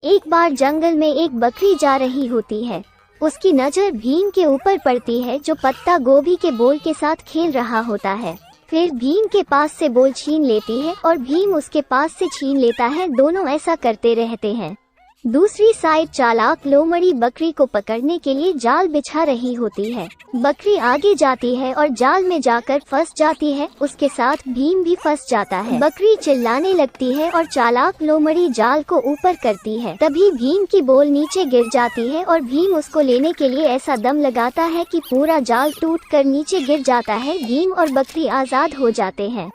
एक बार जंगल में एक बकरी जा रही होती है। उसकी नज़र भीम के ऊपर पड़ती है जो पत्ता गोभी के बोल के साथ खेल रहा होता है। फिर भीम के पास से बोल छीन लेती है और भीम उसके पास से छीन लेता है। दोनों ऐसा करते रहते हैं। दूसरी साइड चालाक लोमड़ी बकरी को पकड़ने के लिए जाल बिछा रही होती है। बकरी आगे जाती है और जाल में जाकर फंस जाती है। उसके साथ भीम भी फंस जाता है। बकरी चिल्लाने लगती है और चालाक लोमड़ी जाल को ऊपर करती है। तभी भीम की बोल नीचे गिर जाती है और भीम उसको लेने के लिए ऐसा दम लगाता है कि पूरा जाल टूट कर नीचे गिर जाता है। भीम और बकरी आजाद हो जाते हैं।